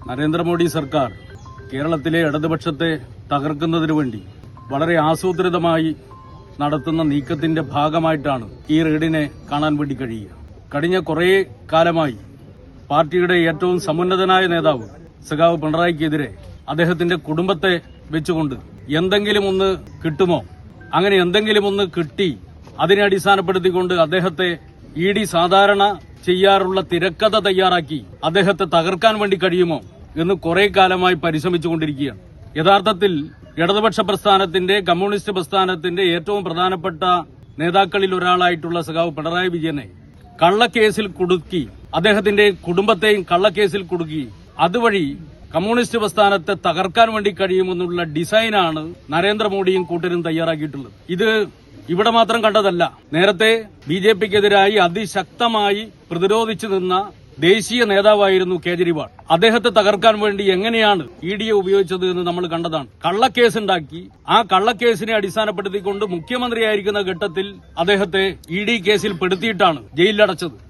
നരേന്ദ്രമോദി സർക്കാർ കേരളത്തിലെ ഇടതുപക്ഷത്തെ തകർക്കുന്നതിനു വേണ്ടി വളരെ ആസൂത്രിതമായി നടത്തുന്ന നീക്കത്തിന്റെ ഭാഗമായിട്ടാണ് ഈ റെയ്ഡിനെ കാണാൻ വേണ്ടി കഴിയുക. കഴിഞ്ഞ കുറേ കാലമായി പാർട്ടിയുടെ ഏറ്റവും സമുന്നതനായ നേതാവ് സഖാവ് പിണറായിക്കെതിരെ അദ്ദേഹത്തിന്റെ കുടുംബത്തെ വെച്ചുകൊണ്ട് എന്തെങ്കിലും ഒന്ന് കിട്ടുമോ, അങ്ങനെ എന്തെങ്കിലും ഒന്ന് കിട്ടി അതിനെ അടിസ്ഥാനപ്പെടുത്തിക്കൊണ്ട് അദ്ദേഹത്തെ ഇ.ഡി. സാധാരണ ചെയ്യാറുള്ള തിരക്കഥ തയ്യാറാക്കി അദ്ദേഹത്തെ തകർക്കാൻ വേണ്ടി കഴിയുമോ എന്ന് കുറെ കാലമായി പരിശ്രമിച്ചുകൊണ്ടിരിക്കുകയാണ്. യഥാർത്ഥത്തിൽ ഇടതുപക്ഷ പ്രസ്ഥാനത്തിന്റെ, കമ്മ്യൂണിസ്റ്റ് പ്രസ്ഥാനത്തിന്റെ ഏറ്റവും പ്രധാനപ്പെട്ട നേതാക്കളിൽ ഒരാളായിട്ടുള്ള സഖാവ് പിണറായി വിജയനെ കള്ളക്കേസിൽ കുടുക്കി, അദ്ദേഹത്തിന്റെ കുടുംബത്തെയും കള്ളക്കേസിൽ കുടുക്കി, അതുവഴി കമ്മ്യൂണിസ്റ്റ് പ്രസ്ഥാനത്തെ തകർക്കാൻ വേണ്ടി കഴിയുമെന്നുള്ള ഡിസൈനാണ് നരേന്ദ്രമോദിയും കൂട്ടരും തയ്യാറാക്കിയിട്ടുള്ളത്. ഇത് ഇവിടെ മാത്രം കണ്ടതല്ല. നേരത്തെ ബിജെപിക്കെതിരായി അതിശക്തമായി പ്രതിരോധിച്ചു നിന്ന ദേശീയ നേതാവായിരുന്നു കേജ്രിവാൾ. അദ്ദേഹത്തെ തകർക്കാൻ വേണ്ടി എങ്ങനെയാണ് ഇ.ഡിയെ ഉപയോഗിച്ചത് എന്ന് നമ്മൾ കണ്ടതാണ്. കള്ളക്കേസുണ്ടാക്കി ആ കള്ളക്കേസിനെ അടിസ്ഥാനപ്പെടുത്തിക്കൊണ്ട് മുഖ്യമന്ത്രിയായിരിക്കുന്ന ഘട്ടത്തിൽ അദ്ദേഹത്തെ ഇ.ഡി കേസിൽ പെടുത്തിയിട്ടാണ് ജയിലിലടച്ചത്.